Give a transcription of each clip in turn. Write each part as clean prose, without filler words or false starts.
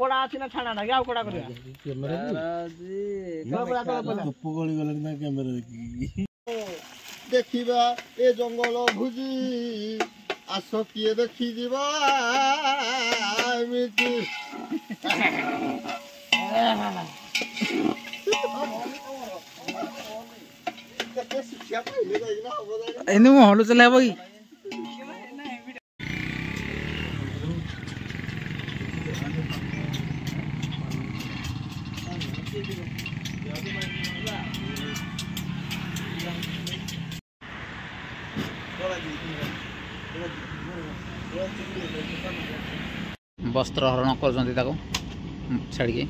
कोड़ा आछि ना छाणा ना आउ कोड़ा करिया कैमरा गप गली गले ना कैमरा देखिबा ए जंगल भुजी आस किए देखि दिबा एमिति एनु हलु चलाबो की वस्त्र हरण कर छाड़ के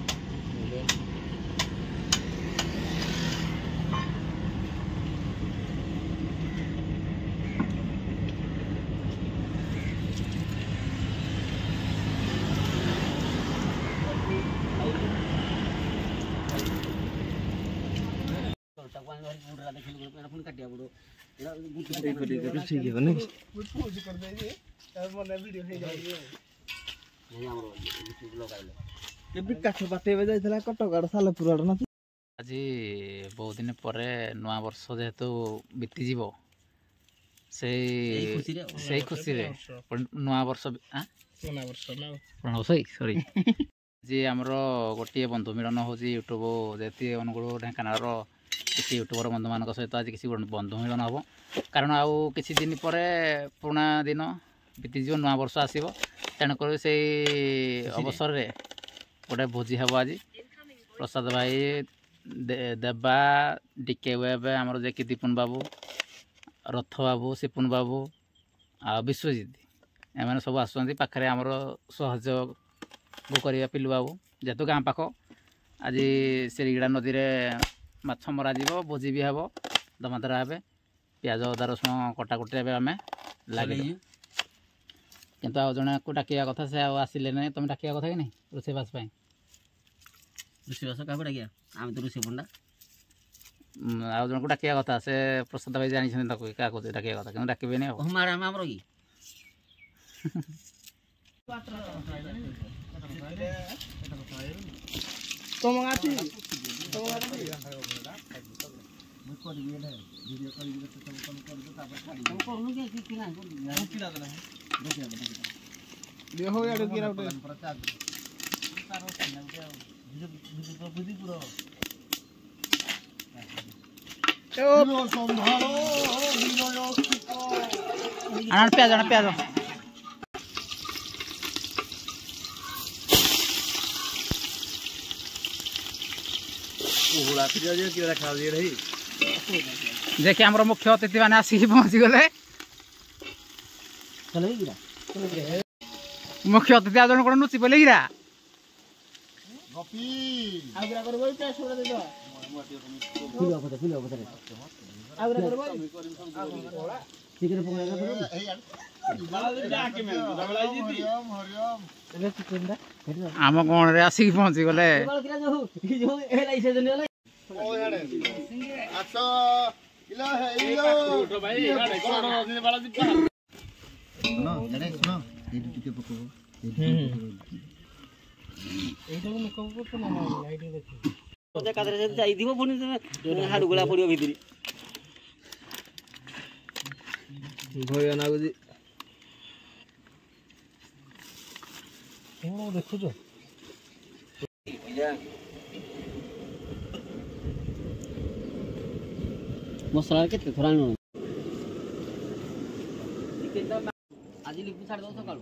आज बहुत दिन पर नुआ वर्ष जेहेतु बीती जीव से खुशी नुआ वर्ष सॉरी जी आमर गोटे बंधु मिलन हो यूट्यूब जेती अनुगुल ढेंकानाल किसी यूट्यूबर बंधु मान सहित आज किसी बंधु मिलन हम कारण आउ किसी दिन पर पुराणा दिन बीतीज नुआ वर्ष आसो तेणुक से अवसर में गोटे भोजी हम आज प्रसाद भाई देवा डीके वेब आमर जे दीपुन बाबू रथ बाबू सिपुन बाबू आ विश्वजित एम सब आसुँच पाखे आमर सहयोग करवा पिलू बाबू जेहेतु गाँ पाख आज सेरीगड़ा नदी में माछ मरा भोजी भी हे दमादरा हे पियाज अदा रसुण कटाकटी आम लगे किंतु आउ जन को डाकिया कथा से आसिले ना तुम डाकिया कथा कि नहीं रोषेबास रोषेबास क्या डाकिया आम तो रोषे पंडा आउ जन को डाकिया कथा से प्रसाद भाई जानी क्या डाकिया कथा कि डाकबे नहीं आमर कि प्याज प्याज देखिए आम मुख्य अतिथि मैंने आसिक पहुँची गले मुख्य अतिथि आज कौन नुची पड़े गिरा आम कौन रे आसिक पहुँची गले हाड़गुला पड़ो भीतर भय नागुजी देखुच मसला के थोड़ा आज लिपु छाड़ दो सकाळ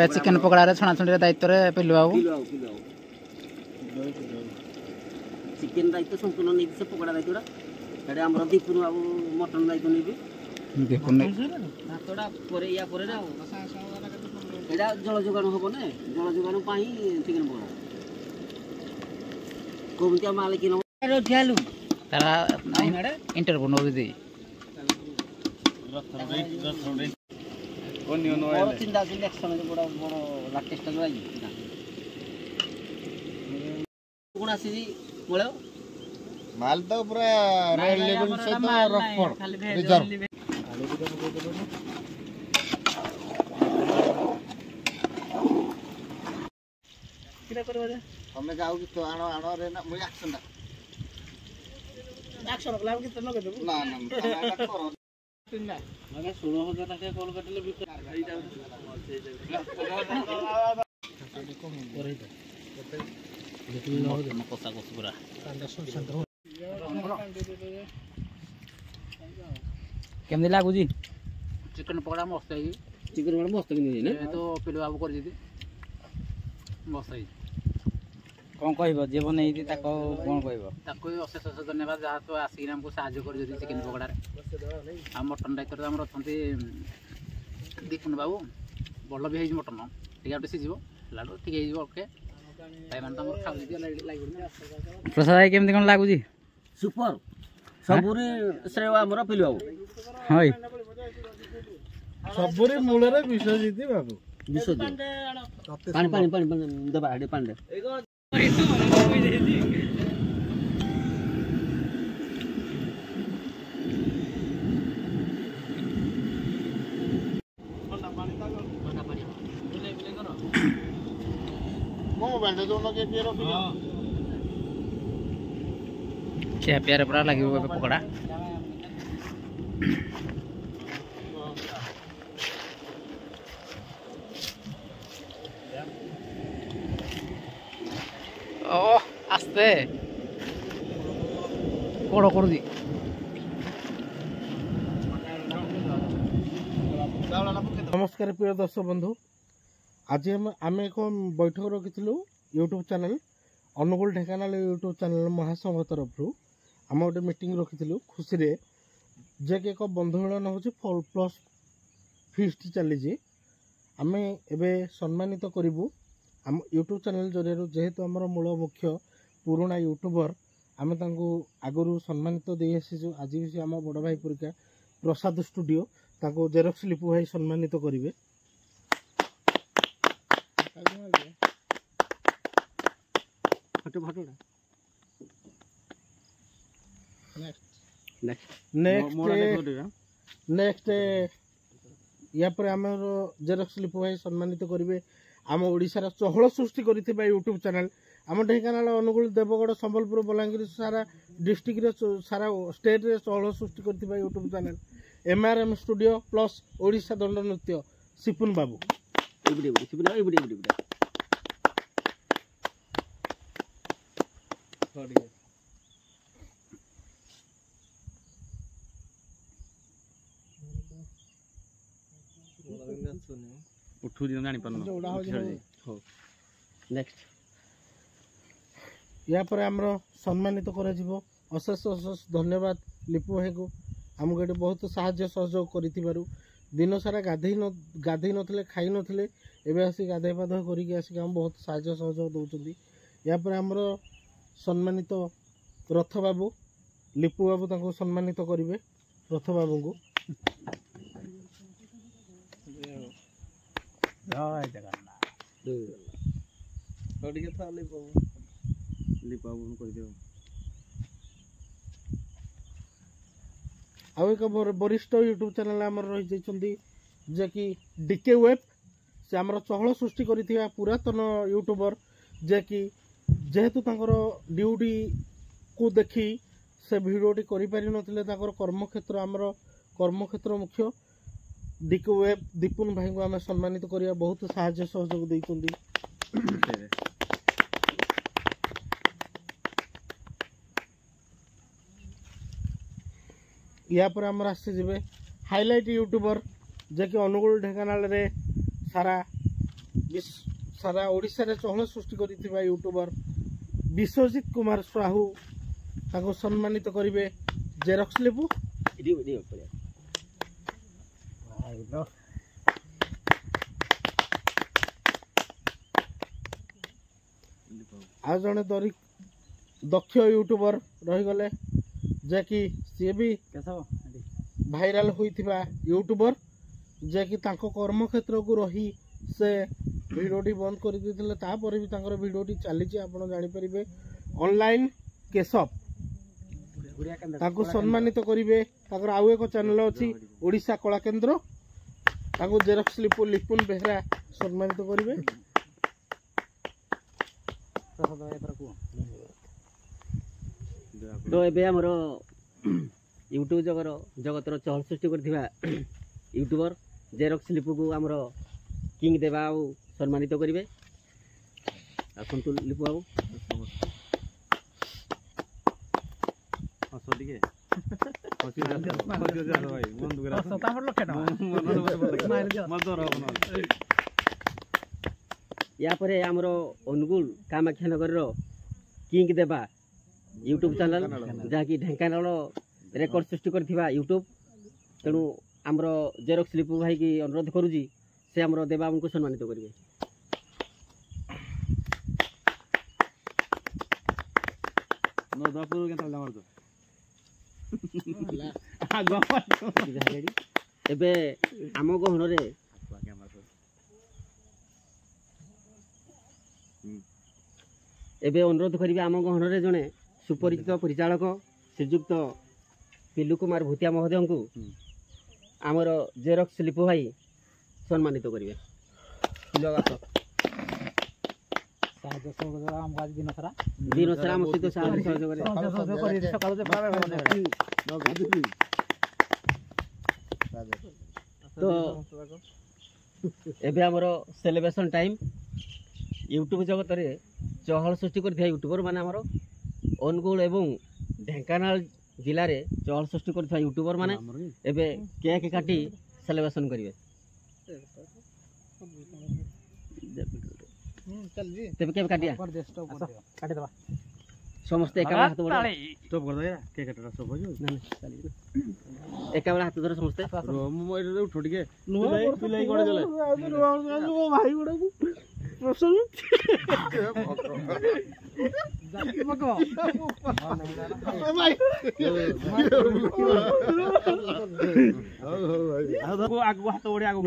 चिकेन पकड़ा छणाछुणी दायित्व पिलू बाबू चिकेन दायित्व संपूर्ण नहीं से पकड़ा दायित्व आम दीपुन बाबू मटन दायित्व नहीं भातटा या जल जोगाण हम ना जल जोगाण चिकेन पकड़ा कमती माल कि इंटरव्यू नौ चिंता इलेक्शन बड़ा बड़ लाटेस्ट कौन आसी मल ମାଲ ତ ପୁରା ରେଡ୍ ଲେବଲ ସହିତ ରଫର ରିଜର୍ଭ। ତମେ ଯାଉ କି ଆଣ ଆଣରେ ନା ମୁଁ ଆକ୍ସନ ଆକ୍ସନ କଲା କି ତନ କେ ଦେବୁ ନା ନା ତମେ କର ତିନଟା ଆଜ୍ଞା 16000 টাকা কল কাটিলে କେମିତି ଲାଗୁଛି ଚିକେନ ପକୋଡା ମସ୍ତ ହେଇଛି ଚିକେନ ପକୋଡା ମସ୍ତ କିନି ନା ତ ପିଲୁ ବାବୁ କରି ଦିଦି ମସ୍ତ ହେଇଛି କଣ କହିବ ଯେ ବନେଇଛି ତାକୁ କଣ କହିବ ତାକୁ ଅଶେଷ ଅଶେଷ ଧନ୍ୟବାଦ ଯାହା ତ ଆସିକିନା ଆମକୁ ସାହାଯ୍ୟ କରିଛନ୍ତି ଚିକେନ ପକୋଡାରେ ଆଉ ମଟନ ଦାୟିତ୍ୱରେ ଆମର ଅଛନ୍ତି ଦୀପୁନ ବାବୁ ଭଲ ବି ହେଇଛି ମଟନ ଟିକେ ଆଉ ଟିକେ ସିଝିବ ହେଲାଠୁ ଠିକ ହେଇଯିବ ଓକେ ଭାଇମାନେ ତ ଆମର ଖାଉଛନ୍ତି ପ୍ରସାଦ ଭାଇ କେମିତି କଣ ଲାଗୁଛି ସୁପର ସବୁରି ଶ୍ରେୟ ଆମର ପିଲୁ ବାବୁ ହଁ ସବୁରି ମୂଳରେ ବିଶ୍ୱଜିତ ବାବୁ ପାଣି ପାଣି ପାଣି ଦେବା ହେଠି ପାଣି ଦେ ଖିଆ ପିଆରେ ପୁରା ଲାଗିବ ଏବେ ପକୋଡା ଓ ଆସ୍ତେ କୋଡ଼ କରୁଛି नमस्कार प्रिय दर्शक बंधु आज आम एक बैठक रखी YouTube channel Angul Dhenkanal YouTube channel महासंघ तरफ आम गोटे मीटिंग रखी खुशी जे कि एक बंधु मिलन हो प्लस फिस्ट चली आम एवं सम्मानित करूँ आम यूट्यूब चैनल जरिए जेहेतु आम मूल मुख्य पुराणा यूट्यूबर आम आगु सम्मानित दे आसीचु आज भी आम बड़ भाई परीक्षा प्रसाद स्टूडियो ताको जेरक्स लिपु भाई सम्मानित करेंगे नेक्स्ट या पर आमर जेरक्स लिपु भाई सम्मानित करेंगे आम ओडिशार चहल सृष्टि करथिबा यूट्यूब चैनल आम ढेंकानाल अनुगुल देवगढ़ संबलपुर बलांगीर सारा डिस्ट्रिक्ट रे सारा स्टेट रे चहल सृष्टि करथिबा YouTube channel MRM studio plus Odisha Danda Nritya Sipun बाबू या पर आमर सम्मानित करा जिवो अशेष अशेष धन्यवाद लिपु भाई को आमको ये बहुत साहाय्य सहयोग कर दिन सारा गाधे नथिले खाई नथिले एबे आसी गाधे पाध करिक आसी हम बहुत साहाय्य सहयोग दउचंदी या पर आमर सम्मानित रथ बाबू लिपु बाबू ताको सम्मानित करिवे रथ बाबू को जय जगन्नाथ लिपु बाबू कर दियो आउ एक वरिष्ठ यूट्यूब चैनल आमर रही जाइछंदी जे कि डीके वेब से आमर चहल सृष्टि करिथिबा पुरातन यूट्यूबर जे कि जेहेतु तांकर ड्यूटी को देखी से भिडियोटी करि पारि नथिले तांकर कर्मक्षेत्र आमर कर्मक्षेत्र मुख्य डीके वेब दीपुन भाई को आम सम्मानित करिया बहुत साहाय्य सहयोग दैछंदी या पर आमर आसे जिबे हाईलाइट यूट्यूबर जे कि अनुगुल ढेंकानाल रे सारा सारा ओडिशा रे चहल सृष्टि करिथिबा यूट्यूबर विश्वजित कुमार साहू ताको सम्मानित करिवे जेरक्स लिपु आ जने दक्ष यूट्यूबर रही गले जे कि सी भी भाइराल होइथिबा यूट्यूबर जे कि तांको कर्म क्षेत्र को रही से भिडियोटी बंद कर देथिले तापर भी तांकर भिडियोटी चली आपण जानि परिबे ऑनलाइन केशव ତାଙ୍କୁ ସମ୍ମାନିତ କରିବେ। ତାଙ୍କର ଆଉ ଏକ ଚ୍ୟାନେଲ ଅଛି ଓଡ଼ିଶା କଳା କେନ୍ଦ୍ର, ତାଙ୍କୁ ଜେରକ୍ସ ଲିପୁନ ବେହେରା ସମ୍ମାନିତ କରିବେ। ତ ଏବେ ଆମର ୟୁଟ୍ୟୁବ ଜଗତର ଚହଳ ସୃଷ୍ଟି କରିଥିବା ୟୁଟ୍ୟୁବର ଜେରକ୍ସ ଲିପୁକୁ ଆମର କିଙ୍ଗ ଦେବା ଆଉ ସମ୍ମାନିତ କରିବେ। ଆସନ୍ତୁ ଲିପୁ ବାବୁ। यापर आमर अनुगुल कामाख्यानगर किंग देवा यूट्यूब चैनल जहाँकि ढेंकानाल रेकर्ड सृष्टि करथिबा यूट्यूब। तेणु आमर जेरक्स लिपु भाई की अनुरोध करुची से आमर देवा उनको सम्मानित करेंगे। एबे आम गहन एबे अनुरोध करी आम गहन जड़े सुपरिचित परिचालक श्रीजुक्त पिलू कुमार भूतिया महोदय को आमर जेरक्स लिपु भाई सम्मानित करेंगे। दिन सारा आम सहित तो एबे आमर सेलिब्रेशन टाइम यूट्यूब जगत रे चहल सृष्टि कर यूट्यूबर माने आमर अनुगुल एवं ढेंकानाल जिले में चहल सृष्टि कर यूट्यूबर माने एबे केक काटी सेलिब्रेशन करेंगे। तेबे केक काटिया समस्त एक हाथ स्टॉप कर दे केक काटरा सब हो ना एक बेला हाथ धर समस्त मोबाइल उठो टिके पिलाई कोडे चले भाई गोडा को प्रसन्न जाकी पको भाई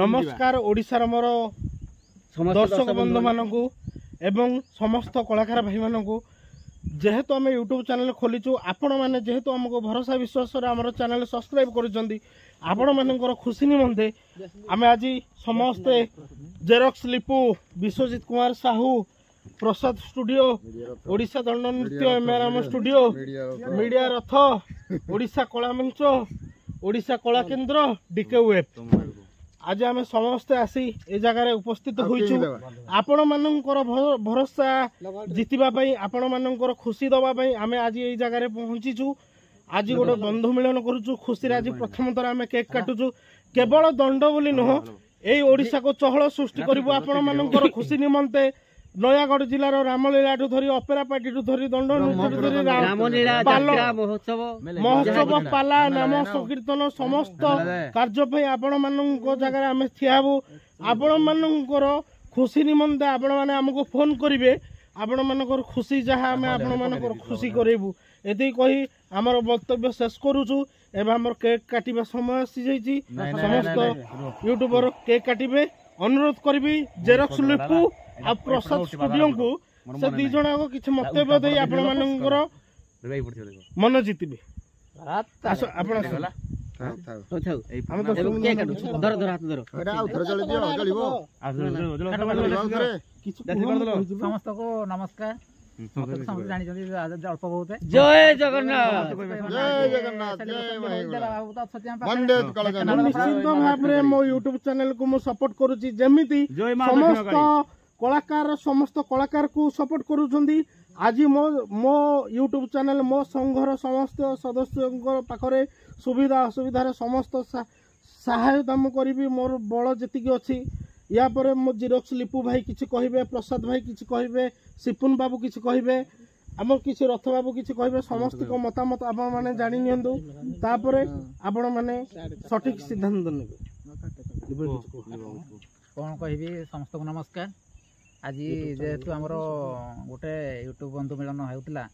नमस्कार ओडिसा मोर दर्शक बंधु मानकू एवं समस्त कलाकार भाई मानकू जेहेतु आम यूट्यूब चैनल खोलीचु आपण मैंने जेहेतु आमको भरोसा विश्वास आम चैनल सब्सक्राइब कर आपण मानकर खुशी निमंते आम आज समस्ते जेरक्स लिपु विश्वजित कुमार साहू प्रसाद स्टूडियो ओडिशा दंड नृत्य एमआरएम स्टूडियो मीडिया रथ ओडिशा कला मंच ओडिशा कला केन्द्र डीके वेब आज आम समस्ते आसी ए जगार उपस्थित होइछु आपण मानकर भरोसा जितिबा पई आपण मानकर खुशी दबा पई आमे आज ए जगार पहुंचीछु। आज गोटे बंधु मिलन करूछु खुशी आज प्रथम थर आमे केक काटुछु केवल दंड बोली नुह ए ओडिशा को चहल सृष्टि करिवो आपण मानकर खुशी निमंते नयागढ़ जिलार रामलीला धरी अपेरा पार्टी धरी दंड महोत्सव पाला नाम संकीर्तन समस्त कार्य आपण मान जगह आम ठियाबू आपण मानकर खुशी निमंते आपण मैंने आमको फोन करेंगे आपण मानकर खुशी जहाँ आम आपण मानकर खुशी करेबू एति कही आमर वक्तव्य शेष करुचु। एवं आमर केक काटिबा समय आसी जाइछि समस्त यूट्यूबर केक काटिबे अनुरोध करी जेरक्स लिपु आ प्रसाद स्टूडियो को से दी जन को किछ मन्तव्य दे आपण मानकर मन जितिबे आपण समस्त को नमस्कार अल्प बहुत जय जगन्नाथ निश्चित भाव मो यूट्यूब चैनल को मु सपोर्ट करुची जमिति समस्त कलाकार को सपोर्ट करुछंदी। आज मो यूट्यूब चैनल मो संघर समस्त सदस्य पाखरे सुविधा असुविधार समस्त सहायता मु करी मोर बल जी अच्छी या पर मो जेरक्स लिपु भाई किसी कहे प्रसाद भाई किसी कहे सिपुन बाबू किसी कहे आम किसी रथ बाबू किसी कहे समस्त को मतामत आपण मैंने जानी नियंतु तापर आपण मैंने सठिक सिद्धांत नेबे कौन कहि समस्त को नमस्कार। आज जेहेतु आमर गोटे यूट्यूब बंधु मिलन होता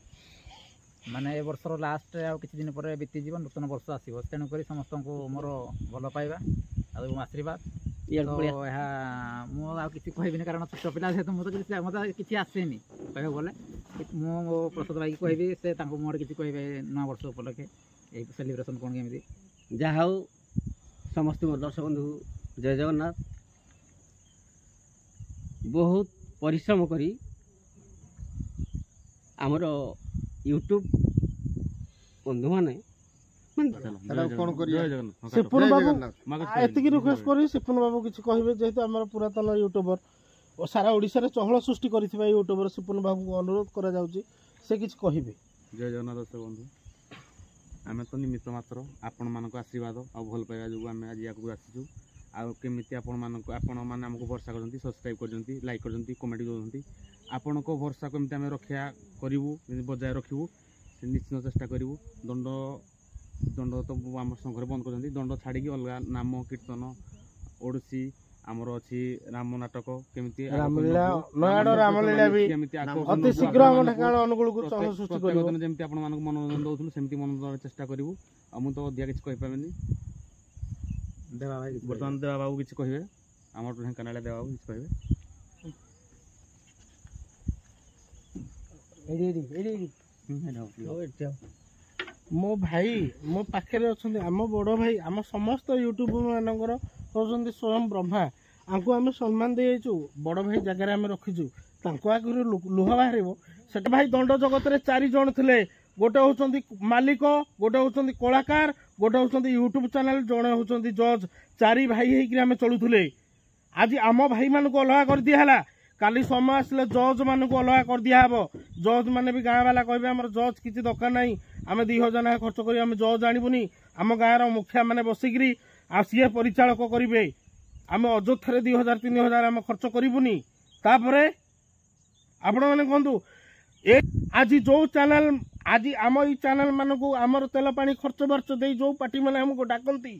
माने ए वर्षर लास्ट आ किछि दिन पर बीतीज नूतन वर्ष आसो तेणुक समस्त को मोर भल पाइबा आशीर्वाद मुझे कहबी कारण छोट पिला जेहतु मुझे किसी आसेनी कह गले ମୁଁ ମୋ ପ୍ରସାଦ ଭାଇକି କହିବି ସେ ତାଙ୍କ ମୁହଁରେ କିଛି କହିବେ ନୂଆ ବର୍ଷ ଉପଲକ୍ଷେ ଏଇ ସେଲିବ୍ରେସନ୍ କ'ଣ କେମିତି। ଯାହା ହଉ ସମସ୍ତ ମୋର ଦର୍ଶକ ବନ୍ଧୁ ଜୟ ଜଗନ୍ନାଥ। ବହୁତ ପରିଶ୍ରମ କରି ଆମର ୟୁଟ୍ୟୁବ୍ ବନ୍ଧୁମାନେ କଣ କରିବା ସିପୁନ ଜୟ ବାବୁ ଜଗନ୍ନାଥ। ଏତିକି ରିକ୍ୱେଷ୍ଟ କରି ସିପୁନ ବାବୁ କିଛି କହିବେ, ଯେହେତୁ ଆମର ପୁରାତନ ୟୁଟ୍ୟୁବର ଓ ସାରା ଓଡ଼ିଶାରେ ଚହଳ ସୃଷ୍ଟି କରିଥିବା ୟୁଟ୍ୟୁବର ସିପୁନ ବାବୁଙ୍କୁ ଅନୁରୋଧ କରାଯାଉଛି ସେ କିଛି କହିବେ। ଜୟ ଜଗନ୍ନାଥ ଦର୍ଶକ ବନ୍ଧୁ, ଆମେ ତ ନିମିତ୍ତ ମାତ୍ର ଆପଣମାନଙ୍କ ଆଶୀର୍ବାଦ ଆଉ ଭଲ ପାଇବା ଯୋଗୁଁ ଆମେ ଆଜି ଆଗକୁ ଆସିଛୁ। ଆଉ କେମିତି ଆପଣମାନେ ଆମକୁ ଭରସା କରିଛନ୍ତି, ସବସ୍କ୍ରାଇବ୍ କରିଛନ୍ତି, ଲାଇକ୍ କରିଛନ୍ତି, କମେଣ୍ଟ ଦେଉଛନ୍ତି। ଆପଣଙ୍କ ଭରସା କେମିତି ଆମେ ରକ୍ଷା କରିବୁ, ବଜାୟ ରଖିବୁ ସେ ନିଶ୍ଚିତ ଚେଷ୍ଟା କରିବୁ। ଦଣ୍ଡ ତ ଆମ ସଂଘରେ ବନ୍ଦ କରିଛନ୍ତି, ଦଣ୍ଡ ଛାଡ଼ିକି ଅଲଗା ନାମ କୀର୍ତ୍ତନ ଓଡ଼ିଶୀ ଆମର ଅଛି ରାମ ନାଟକ କେମିତି ରାମଲୀଳା ନୟାଗଡ଼ ରାମଲୀଳା ବି ଅତି ଶୀଘ୍ର ଆମ ଢେଙ୍କାନାଳ ଅନୁଗୁଳକୁ ଚହଳ ସୃଷ୍ଟି କରିବ। ଯେମିତି ଆପଣମାନଙ୍କୁ ମନୋରଞ୍ଜନ ଦେଉଥିଲୁ ସେମିତି ମନୋରଞ୍ଜନ ଚେଷ୍ଟା କରିବୁ। ଆଉ ମୁଁ ତ ଅଧିକା କିଛି କହିପାରିବିନି। ବର୍ତ୍ତମାନ ଦେବା ବାବୁ କିଛି କହିବେ, ଆମର ଢେଙ୍କାନାଳ ଦେବା ବାବୁ କିଛି କହିବେ। ମୋ ଭାଇ ମୋ ପାଖରେ ଅଛନ୍ତି, ଆମ ବଡ଼ ଭାଇ, ଆମ ସମସ୍ତ ୟୁଟ୍ୟୁବ ମାନଙ୍କର ହେଉଛନ୍ତି ସ୍ୱୟଂ ବ୍ରହ୍ମା। ଆଙ୍କୁ ଆମେ ସମ୍ମାନ ଦେଇଯାଇଛୁ, ବଡ଼ ଭାଇ ଜାଗାରେ ଆମେ ରଖିଛୁ। ତାଙ୍କ ଆଗରୁ ଲୁହ ବାହାରିବ ସେଟା। ଭାଇ ଦଣ୍ଡ ଜଗତରେ 4 ଜଣ ଥିଲେ, ଗୋଟେ ହେଉଛନ୍ତି ମାଲିକ, ଗୋଟେ ହେଉଛନ୍ତି କଳାକାର, ଗୋଟେ ହେଉଛନ୍ତି ୟୁଟ୍ୟୁବ ଚ୍ୟାନେଲ, ଜଣେ ହେଉଛନ୍ତି ଜଜ୍। 4 ଭାଇ ହେଇକି ଆମେ ଚଳୁଥିଲେ। ଆଜି ଆମ ଭାଇମାନଙ୍କୁ ଅଲଗା କରିଦିଆହେଲା, କାଲି ସମୟ ଆସିଲେ ଜଜ୍ ମାନଙ୍କୁ ଅଲଗା କରିଦିଆହେବ। ଜଜ୍ ମାନେ ବି ଗାଁ ବାଲା କହିବେ ଆମର ଜଜ୍ କିଛି ଦରକାର ନାହିଁ, ଆମେ 2000 ଟଙ୍କା ଖର୍ଚ୍ଚ କରି ଆମେ ଜଜ୍ ଆଣିବୁନି। ଆମ ଗାଁର ମୁଖିଆ ମାନେ ବସିକିରି ଆଉ ସିଏ ପରିଚାଳକ କରିବେ, ଆମେ ଅଯୋଧ୍ୟାରେ 2000 3000 ଆମେ ଖର୍ଚ୍ଚ କରିବୁନି। ତାପରେ ଆପଣମାନେ କୁହନ୍ତୁ ଆଜି ଯେଉଁ ଚ୍ୟାନେଲ, ଆଜି ଆମ ଏଇ ଚ୍ୟାନେଲ ମାନଙ୍କୁ ଆମର ତେଲ ପାଣି ଖର୍ଚ୍ଚ ବାର୍ଚ୍ଚ ଦେଇ ଯେଉଁ ପାର୍ଟି ମାନେ ଆମକୁ ଡାକନ୍ତି,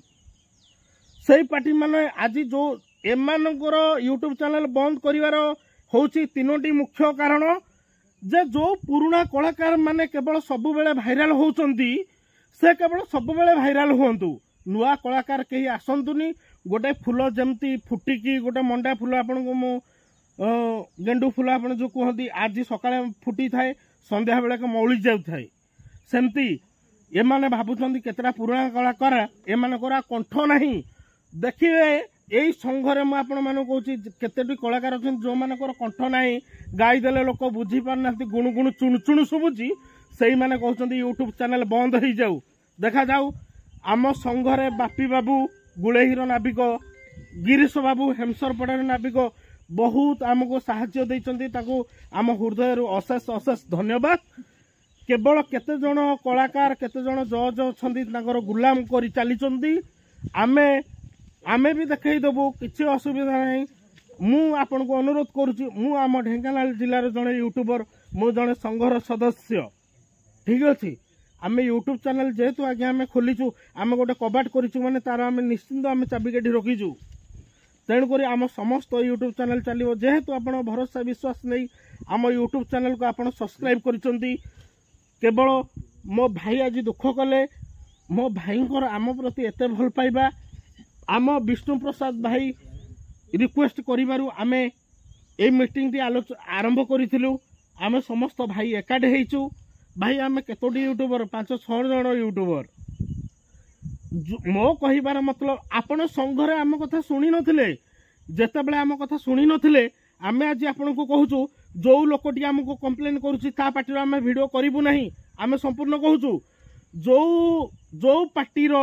ସେଇ ପାର୍ଟି ମାନେ ଆଜି ଯେଉଁ ଏମାନଙ୍କର ୟୁଟ୍ୟୁବ ଚ୍ୟାନେଲ ବନ୍ଦ କରିବାର ହେଉଛି 3ଟି ମୁଖ୍ୟ କାରଣ। ଯେ ଯେଉଁ ପୁରୁଣା କଳାକାର ମାନେ କେବଳ ସବୁବେଳେ ଭାଇରାଲ ହେଉଛନ୍ତି, ସେ କେବଳ ସବୁବେଳେ ଭାଇରାଲ ହୁଅନ୍ତୁ, ନୂଆ କଳାକାର କେହି ଆସନ୍ତୁନି। ଗୋଟେ ଫୁଲ ଯେମିତି ଫୁଟିକି ଗୋଟେ ମଣ୍ଡା ଫୁଲ, ଆପଣଙ୍କୁ ମୁଁ ଗେଣ୍ଡୁ ଫୁଲ ଆପଣ ଯେଉଁ କୁହନ୍ତି ଆଜି ସକାଳେ ଫୁଟିଥାଏ, ସନ୍ଧ୍ୟା ବେଳକୁ ମଉଳି ଯାଉଥାଏ, ସେମିତି ଏମାନେ ଭାବୁଛନ୍ତି କେତେଟା ପୁରୁଣା କଳାକାର, ଏମାନଙ୍କର କଣ୍ଠ ନାହିଁ। ଦେଖିବେ ଏଇ ସଂଘରେ ମୁଁ ଆପଣମାନଙ୍କୁ କହୁଛି କେତେଟି କଳାକାର ଅଛନ୍ତି ଯେଉଁମାନଙ୍କର କଣ୍ଠ ନାହିଁ, ଗାଇଦେଲେ ଲୋକ ବୁଝିପାରୁନାହାନ୍ତି, ଗୁଣୁ ଗୁଣୁ ଚୁଣୁ ଚୁଣୁ ଶୁଭୁଛି, ସେଇମାନେ କହୁଛନ୍ତି ୟୁଟ୍ୟୁବ ଚ୍ୟାନେଲ ବନ୍ଦ ହେଇଯାଉ। ଦେଖାଯାଉ ଆମ ସଂଘରେ ବାପି ବାବୁ ଗୁଳେହିର ନାବିକ, ଗିରିଶ ବାବୁ ହେମସରପଡ଼ାର ନାବିକ ବହୁତ ଆମକୁ ସାହାଯ୍ୟ ଦେଇଛନ୍ତି, ତାକୁ ଆମ ହୃଦୟରୁ ଅଶେଷ ଅଶେଷ ଧନ୍ୟବାଦ। କେବଳ କେତେଜଣ କଳାକାର କେତେଜଣ ଜଜ୍ ଅଛନ୍ତି ତାଙ୍କର ଗୁଲାମ କରି ଚାଲିଛନ୍ତି। ଆମେ ବି ଦେଖେଇଦେବୁ, କିଛି ଅସୁବିଧା ନାହିଁ। ମୁଁ ଆପଣଙ୍କୁ ଅନୁରୋଧ କରୁଛି, ମୁଁ ଆମ ଢେଙ୍କାନାଳ ଜିଲ୍ଲାର ଜଣେ ୟୁଟ୍ୟୁବର, ମୁଁ ଜଣେ ସଂଘର ସଦସ୍ୟ, ଠିକ୍ ଅଛି। ଆମେ ୟୁଟ୍ୟୁବ ଚ୍ୟାନେଲ ଯେହେତୁ ଆଜ୍ଞା ଆମେ ଖୋଲିଛୁ, ଆମେ ଗୋଟେ କବାଟ କରିଛୁ ମାନେ ତାର ଆମେ ନିଶ୍ଚିନ୍ତ ଆମେ ଚାବିକାଠି ରଖିଛୁ। ତେଣୁକରି ଆମ ସମସ୍ତ ୟୁଟ୍ୟୁବ ଚ୍ୟାନେଲ ଚାଲିବ। ଯେହେତୁ ଆପଣ ଭରସା ବିଶ୍ୱାସ ନେଇ ଆମ ୟୁଟ୍ୟୁବ ଚ୍ୟାନେଲକୁ ଆପଣ ସବସ୍କ୍ରାଇବ୍ କରିଛନ୍ତି, କେବଳ ମୋ ଭାଇ ଆଜି ଦୁଃଖ କଲେ, ମୋ ଭାଇଙ୍କର ଆମ ପ୍ରତି ଏତେ ଭଲ ପାଇବା, ଆମ ବିଷ୍ଣୁ ପ୍ରସାଦ ଭାଇ ରିକ୍ୱେଷ୍ଟ କରିବାରୁ ଆମେ এই ମିଟିଂଟି ଆରମ୍ଭ କରିଥିଲୁ। ଆମେ ସମସ୍ତ ଭାଇ ଏକାଠି ହେଇଛୁ। ଭାଇ ଆମେ କେତୋଟି ୟୁଟ୍ୟୁବର, 5-6 ଜଣ ୟୁଟ୍ୟୁବର। ମୋ କହିବାର ମତଲବ ଆପଣ ସଂଘରେ ଆମ କଥା ଶୁଣି ନଥିଲେ, ଯେତେବେଳେ ଆମ କଥା ଶୁଣି ନଥିଲେ ଆମେ ଆଜି ଆପଣଙ୍କୁ କହୁଛୁ, ଯେଉଁ ଲୋକଟି ଆମକୁ କମ୍ପ୍ଲେନ୍ କରୁଛି ତା ପାର୍ଟିର ଆମେ ଭିଡ଼ିଓ କରିବୁ ନାହିଁ। ଆମେ ସମ୍ପୂର୍ଣ୍ଣ କହୁଛୁ, ଯେଉଁ ପାର୍ଟିର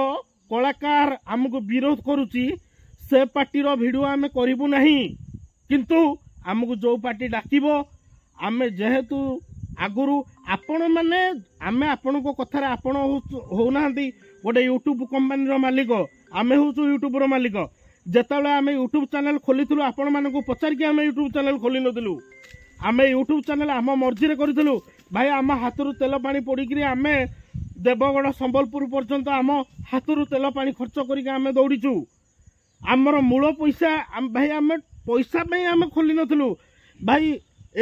କଳାକାର ଆମକୁ ବିରୋଧ କରୁଛି ସେ ପାର୍ଟିର ଭିଡ଼ିଓ ଆମେ କରିବୁ ନାହିଁ। କିନ୍ତୁ ଆମକୁ ଯେଉଁ ପାର୍ଟି ଡାକିବ, ଆମେ ଯେହେତୁ ଆଗରୁ ଆପଣମାନେ, ଆମେ ଆପଣଙ୍କ କଥାରେ ଆପଣ ହେଉନାହାନ୍ତି ଗୋଟେ ୟୁଟ୍ୟୁବ କମ୍ପାନୀର ମାଲିକ, ଆମେ ହେଉଛୁ ୟୁଟ୍ୟୁବର ମାଲିକ। ଯେତେବେଳେ ଆମେ ୟୁଟ୍ୟୁବ ଚ୍ୟାନେଲ ଖୋଲିଥିଲୁ ଆପଣମାନଙ୍କୁ ପଚାରିକି ଆମେ ୟୁଟ୍ୟୁବ ଚ୍ୟାନେଲ ଖୋଲିନଥିଲୁ। ଆମେ ୟୁଟ୍ୟୁବ ଚ୍ୟାନେଲ ଆମ ମର୍ଜିରେ କରିଥିଲୁ। ଭାଇ ଆମ ହାତରୁ ତେଲ ପାଣି ପଡ଼ିକିରି ଆମେ ଦେବଗଡ଼ ସମ୍ବଲପୁର ପର୍ଯ୍ୟନ୍ତ ଆମ ହାତରୁ ତେଲ ପାଣି ଖର୍ଚ୍ଚ କରିକି ଆମେ ଦୌଡ଼ିଛୁ। ଆମର ମୂଳ ପଇସା ଭାଇ, ଆମେ ପଇସା ପାଇଁ ଆମେ ଖୋଲି ନଥିଲୁ। ଭାଇ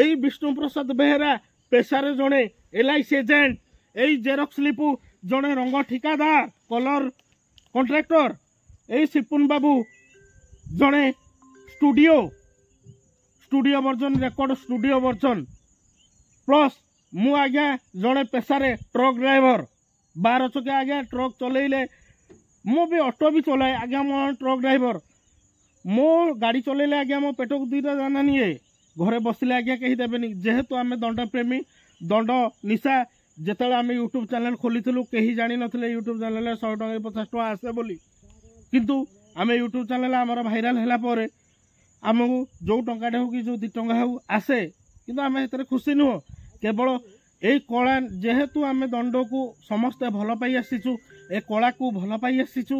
ଏଇ ବିଷ୍ଣୁ ପ୍ରସାଦ ବେହେରା ପେଶାରେ ଜଣେ LIC ଏଜେଣ୍ଟ, ଏଇ ଜେରକ୍ସ ଲିପୁ ଜଣେ ରଙ୍ଗ ଠିକାଦାର, କଲର କଣ୍ଟ୍ରାକ୍ଟର, ଏଇ ସିପୁନ ବାବୁ ଜଣେ ଷ୍ଟୁଡ଼ିଓ ବର୍ଜନ ରେକର୍ଡ ଷ୍ଟୁଡ଼ିଓ ବର୍ଜନ, ପ୍ଲସ୍ मु आज्ञा जड़े पेशारे ट्रक ड्राइवर 12 चकिया आज्ञा ट्रक चलेइले मु भी ऑटो भी चलाए आज्ञा मो ट्रक ड्राइवर मो गाड़ी चलेइले आज्ञा मो पेट को दुईटा दाना निए घरे बसिले आज्ञा कहीं देबेनी जेहेतु आमे दंड प्रेमी दंड निशा जेतले आमे यूट्यूब चैनल खोलिथिलु कहीं जानि नथिले यूट्यूब चैनल 100 टका 50 टका आसे बोली किंतु आमे यूट्यूब चैनल आमर भाइराल हैला परे आमको जो टंकाटे हो कि जो 2 टंका हो आसे किंतु आमे हेतरे खुशी नुह केवल ए कला जेहेतु आमे दंड को समस्ते भल पाई आसीचु ए कला को भल पाई आसीचु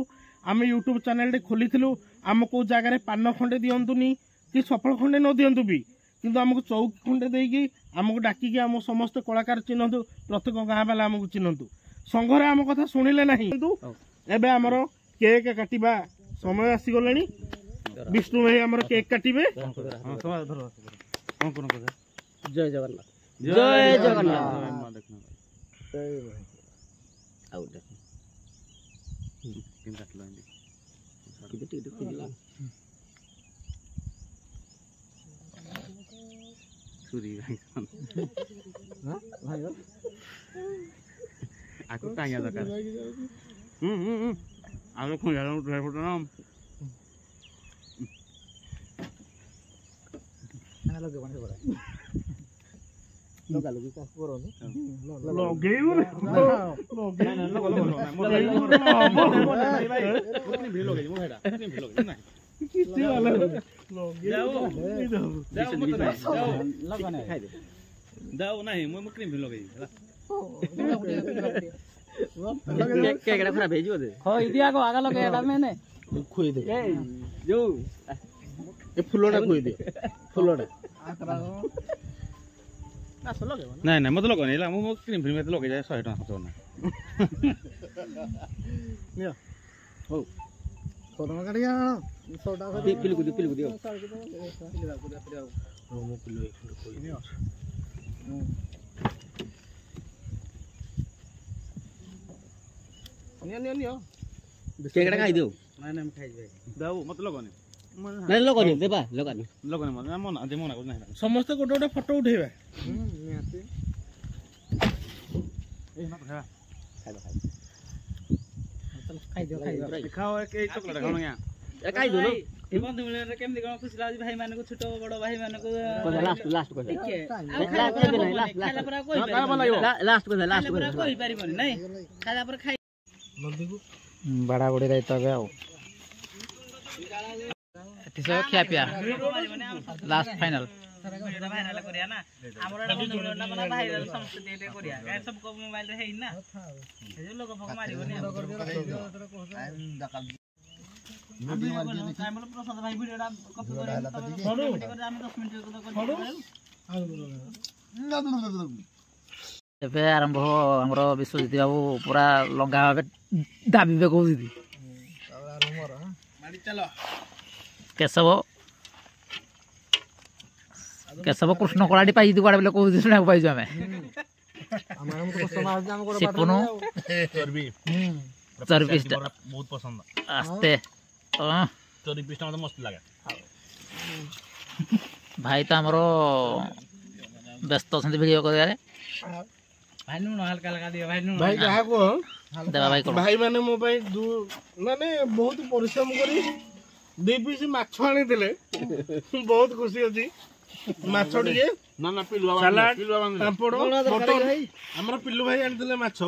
आमे यूट्यूब चैनल खोलिथिलु आमको जगह पान खंडे दियंतुनी कि सफल खंडे न दियंतु भी किंतु आमको चौकी खंडे देकी आमको डाकिकी आम समस्त कलाकार चिन्हतु प्रत्येक गाँ बाला आमको चिन्हतु संघरे आम कथा शुणिले नहीं किंतु एबे आमर केक काटिबा समय आसीगले विष्णु भाई आमर केक काटिबे जय जगन्नाथ जय Jagannath aku tanya zakar aku punya driver nam जाओ नहीं मैं क्रीम भी लगे केकड़ा खराब भेजियो दे हो इदिया को आगा लगे एटा मैंने खुई दे जो ए फुलोडा खुई दे फुलोडा नहीं नहीं मत लगे नहीं मु क्रीम फिल्म में लगे जाए 100 टका खर्च ना हो सोना गाड़िया सोडा पिलु को दियो मो पिलो एक कोई नहीं नियो केकड़ा खाई दियो नहीं नहीं खाई जाए दाऊ मत लगे नहीं लगनी देबा लगनी लगने मन आज मना कर नहीं समस्त गोटे गोटे फोटो उठेबा खाओ एक चॉकलेट खाओ या खाई दो ए बंधु मिलने केमदी कोन खुशी लागी भाई माने को छोटो बड़ो भाई माने को लास्ट को लास्ट को कोई पारिबनी नहीं खाला पर खाई बड़ा बड़ी रही तो गया खिया पिया लास्ट फाइनल भाइराल करिया ना हमर बंधु मिलना बना भाइराल समस्त देते करिया गाय सब को मोबाइल रे है ना ए लोग भग मारिबनी प्रसाद भाई वीडियोटा कपी कर हम 10 मिनिट ଏବେ ଆରମ୍ଭ ଆମର ବିଶ୍ୱଜିତ ବାବୁ ପୁରା ଲଙ୍ଗା ଭାବେ ଦାବିବେ କହୁଛନ୍ତି କେଶବ କୃଷ୍ଣ କଳାଟି ପାଇଛୁ କୁଆଡ଼େ ବୋଲେ କହୁଛି ଶୁଣିବାକୁ ପାଇଛୁ ଆମେ ସିପୁନୁ ଚର୍ବି ପିସ୍ଟା बहुत पसंद ଆସ୍ତେ चोरी पीस मत मस्त लगे ଭାଇ ତ ଆମର ବ୍ୟସ୍ତ ଅଛନ୍ତି ଭିଡ଼ିଓ କରିବାରେ भाई नुन हल्का हल्का दियो भाई नुन भाई कहा को ଦେବା ଭାଇ କଣ भाई माने मो भाई माने बहुत परिश्रम करी 2 पीस माछ आनिथिले बहुत खुशी अछि माछ टिके ना ना पिलुआ सलाड पापड़ मटन हमर पिल्लू भाई आनिथिले माछ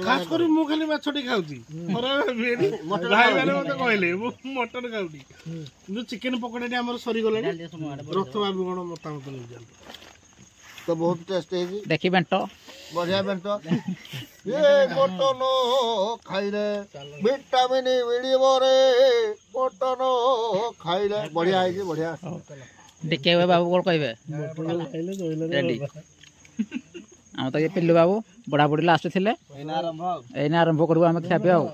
खास करी मु खाली माछ टी खाउची मोरा भाई माने मते कहले मु मटन खाउटी जो चिकन पकोड़ाटी हमर सरी गलानी रथ बाबू कोन मतामत नै जान तो बहुत टेस्ट है जी ଦେଖି ବେଣ୍ଟ बढ़िया बेंटो ये मटन खाइले विटामिन मिलिबो रे मटन खाइले बढ़िया है जी बढ़िया ଟିକେ ହୁଏ ବାବୁ କଣ କହିବେ ରେଡି ଆମ ତ ଇଏ ପିଲ୍ଲୁ ବାବୁ ବଢ଼ାବଢ଼ି ଲାଷ୍ଟ ଥିଲେ ଏଇନା ଆରମ୍ଭ କରିବୁ ଆମେ ଖିଆ ପିଆ ଆଉ